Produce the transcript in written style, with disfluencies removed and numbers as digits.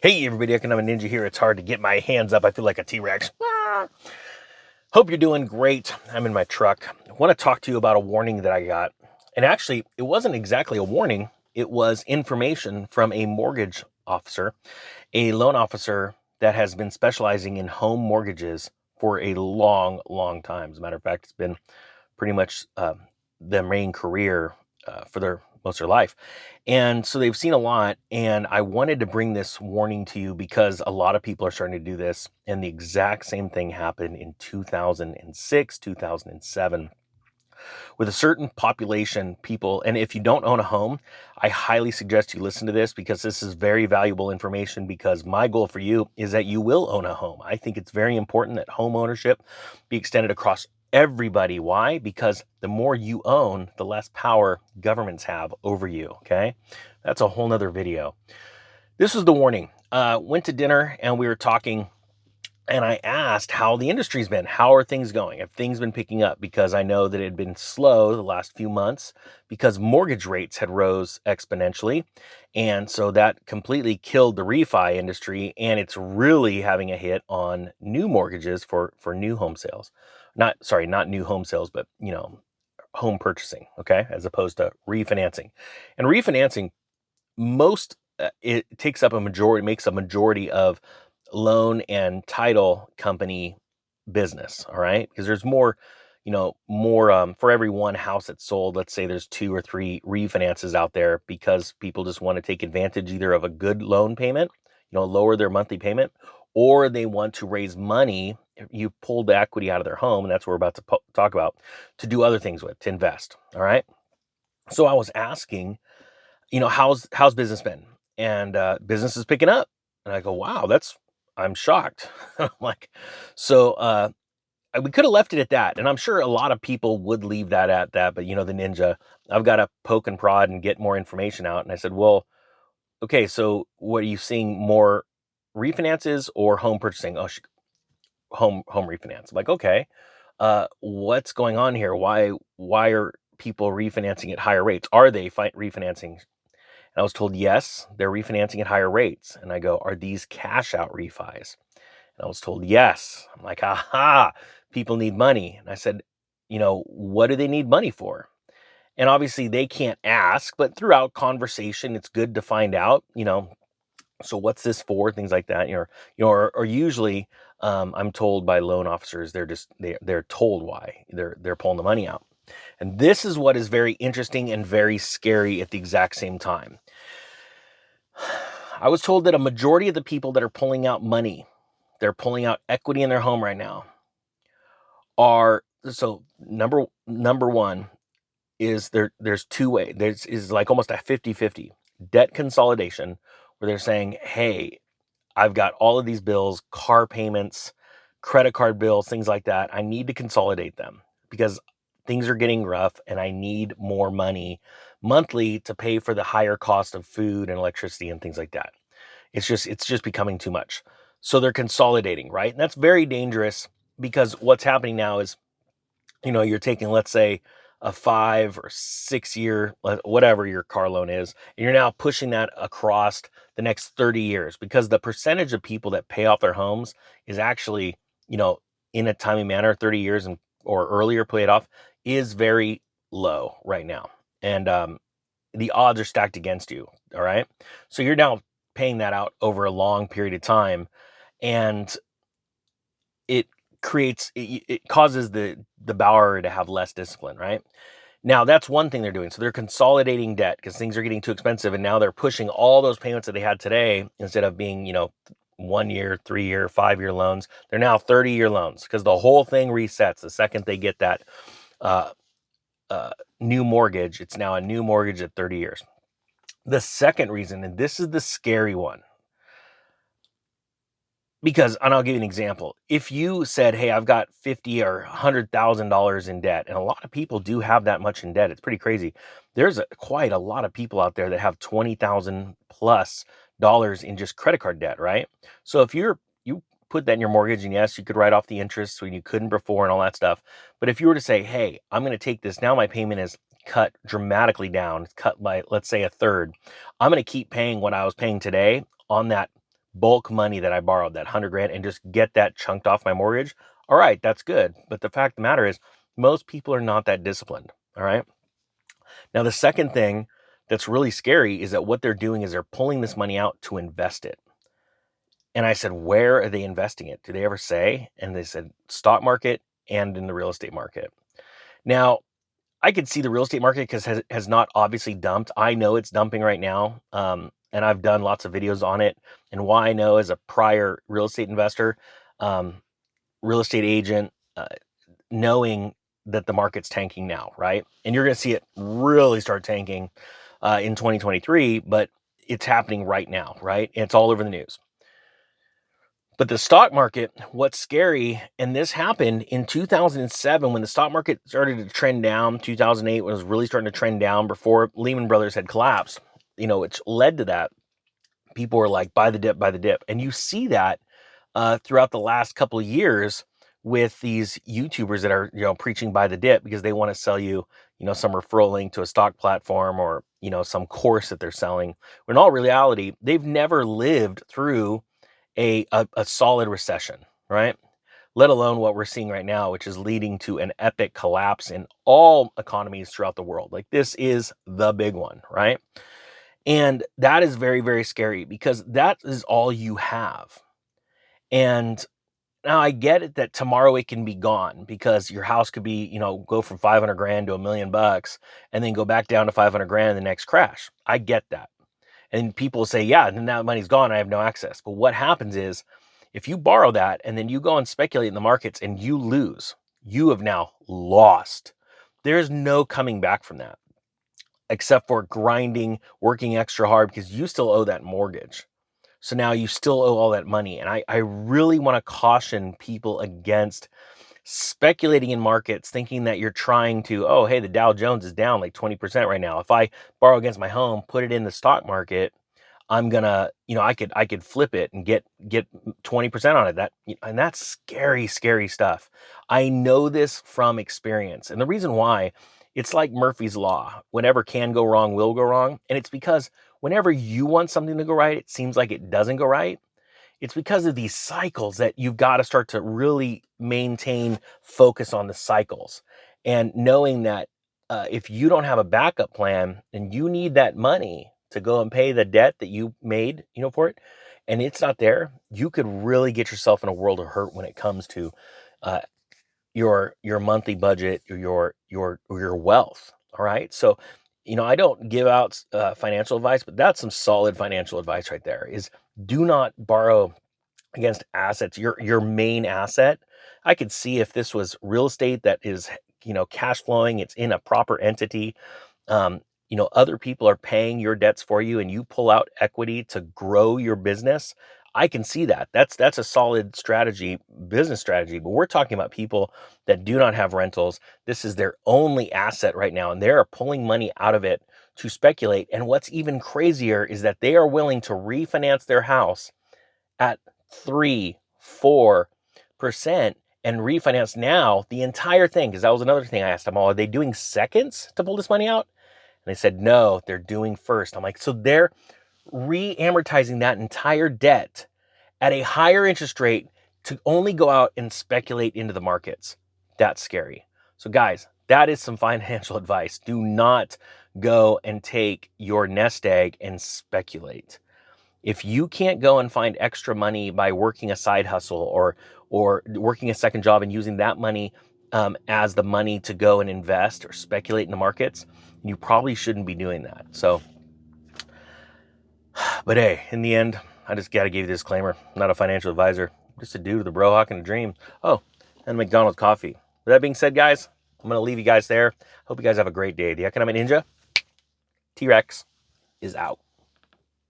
Hey everybody, Economic Ninja here. It's hard to get my hands up. I feel like a T-Rex. Hope you're doing great. I'm in my truck. I want to talk to you about a warning that I got. And actually, it wasn't exactly a warning. It was information from a mortgage officer, a loan officer that has been specializing in home mortgages for a long, long time. As a matter of fact, it's been pretty much their main career for their most of their life. And so they've seen a lot. And I wanted to bring this warning to you because a lot of people are starting to do this. And the exact same thing happened in 2006, 2007 with a certain population people. And if you don't own a home, I highly suggest you listen to this because this is very valuable information, because my goal for you is that you will own a home. I think it's very important that home ownership be extended across everybody. Why? Because the more you own, the less power governments have over you. Okay. That's a whole nother video. This was the warning. Went to dinner and we were talking, and I asked how the industry's been. How are things going? Have things been picking up? Because I know that it had been slow the last few months because mortgage rates had rose exponentially. And so that completely killed the refi industry. And it's really having a hit on new mortgages for new home sales. Not new home sales, but, home purchasing, okay, as opposed to refinancing. And refinancing, it takes up a majority, makes a majority of loan and title company business. All right, because there's more, for every one house that's sold, let's say there's 2 or 3 refinances out there, because people just want to take advantage either of a good loan payment, lower their monthly payment, or they want to raise money. You pull the equity out of their home, and that's what we're about to talk about, to do other things with, to invest. All right, so I was asking, how's business been? And business is picking up. And I go, wow, I'm shocked. I'm like, so we could have left it at that. And I'm sure a lot of people would leave that at that. But the ninja, I've got to poke and prod and get more information out. And I said, well, okay, so what are you seeing, more refinances or home purchasing? Oh, home refinance. I'm like, okay, what's going on here? Why are people refinancing at higher rates? Are they refinancing? And I was told, yes, they're refinancing at higher rates. And I go, are these cash out refis? And I was told, yes. I'm like, aha, people need money. And I said, what do they need money for? And obviously they can't ask, but throughout conversation, it's good to find out, so what's this for? Things like that, or usually I'm told by loan officers, they're told why they're pulling the money out. And this is what is very interesting and very scary at the exact same time. I was told that a majority of the people that are pulling out money, they're pulling out equity in their home right now, are, so number one is there's two ways. There's is like almost a 50-50 debt consolidation, where they're saying, hey, I've got all of these bills, car payments, credit card bills, things like that. I need to consolidate them because things are getting rough and I need more money monthly to pay for the higher cost of food and electricity and things like that. It's just becoming too much. So they're consolidating, right? And that's very dangerous, because what's happening now is, you're taking, let's say, a 5 or 6 year, whatever your car loan is, and you're now pushing that across the next 30 years, because the percentage of people that pay off their homes is actually, in a timely manner, 30 years or earlier, pay it off, is very low right now. And the odds are stacked against you. All right. So you're now paying that out over a long period of time, and it it causes the borrower to have less discipline, right? Now, that's one thing they're doing. So they're consolidating debt because things are getting too expensive, and now they're pushing all those payments that they had today, instead of being, 1 year, 3 year, 5 year loans. They're now 30-year loans, because the whole thing resets the second they get that uh, new mortgage. It's now a new mortgage at 30 years. The second reason, and this is the scary one, because, and I'll give you an example. If you said, hey, I've got $50 or $100,000 in debt, and a lot of people do have that much in debt, it's pretty crazy. There's quite a lot of people out there that have $20,000 plus in just credit card debt, right? So if you put that in your mortgage, and yes, you could write off the interest when you couldn't before and all that stuff. But if you were to say, hey, I'm going to take this, now my payment is cut dramatically down, it's cut by, let's say, a third. I'm going to keep paying what I was paying today on that bulk money that I borrowed, that 100 grand, and just get that chunked off my mortgage, all right, that's good. But the fact of the matter is, most people are not that disciplined. All right. Now, the second thing that's really scary is that what they're doing is they're pulling this money out to invest it. And I said, where are they investing it? Do they ever say? And they said, stock market and in the real estate market. Now, I could see the real estate market because has not obviously dumped. I know it's dumping right now. And I've done lots of videos on it. And why I know as a prior real estate investor, um, real estate agent, knowing that the market's tanking now, right? And you're going to see it really start tanking in 2023, but it's happening right now, right? And it's all over the news. But the stock market, what's scary, and this happened in 2007 when the stock market started to trend down. 2008 was really starting to trend down before Lehman Brothers had collapsed, which led to that. People were like, buy the dip, buy the dip. And you see that throughout the last couple of years with these YouTubers that are, preaching buy the dip because they want to sell you, some referral link to a stock platform or, some course that they're selling. When in all reality, they've never lived through a solid recession, right? Let alone what we're seeing right now, which is leading to an epic collapse in all economies throughout the world. Like this is the big one, right? And that is very, very scary because that is all you have. And now I get it that tomorrow it can be gone because your house could be, go from 500 grand to $1,000,000 and then go back down to 500 grand in the next crash. I get that. And people say, yeah, then that money's gone. I have no access. But what happens is if you borrow that and then you go and speculate in the markets and you lose, you have now lost. There's no coming back from that except for grinding, working extra hard because you still owe that mortgage. So now you still owe all that money. And I really want to caution people against speculating in markets, thinking that you're trying to, oh, hey, the Dow Jones is down like 20% right now. If I borrow against my home, put it in the stock market, I'm gonna, I could flip it and get 20% on it. And that's scary, scary stuff. I know this from experience. And the reason why, it's like Murphy's Law. Whenever can go wrong, will go wrong. And it's because whenever you want something to go right, it seems like it doesn't go right. It's because of these cycles that you've got to start to really maintain focus on the cycles and knowing that if you don't have a backup plan and you need that money to go and pay the debt that you made, for it, and it's not there, you could really get yourself in a world of hurt when it comes to uh, your monthly budget or your wealth. All right, so I don't give out financial advice, but that's some solid financial advice right there. Is do not borrow against assets, your main asset. I could see if this was real estate that is, cash flowing, it's in a proper entity. Um, other people are paying your debts for you and you pull out equity to grow your business. I can see that. That's a solid strategy, business strategy. But we're talking about people that do not have rentals. This is their only asset right now, and they are pulling money out of it to speculate. And what's even crazier is that they are willing to refinance their house at 3-4% and refinance now the entire thing. Because that was another thing I asked them all. Are they doing seconds to pull this money out? And they said, no, they're doing first. I'm like, so they're re-amortizing that entire debt at a higher interest rate to only go out and speculate into the markets. That's scary. So guys, that is some financial advice. Do not go and take your nest egg and speculate. If you can't go and find extra money by working a side hustle or working a second job and using that money as the money to go and invest or speculate in the markets, you probably shouldn't be doing that. So, but hey, in the end, I just got to give you the disclaimer. I'm not a financial advisor, just a dude with a bro hawk and a dream. Oh, and McDonald's coffee. With that being said, guys, I'm going to leave you guys there. Hope you guys have a great day. The Economic Ninja, T-Rex, is out.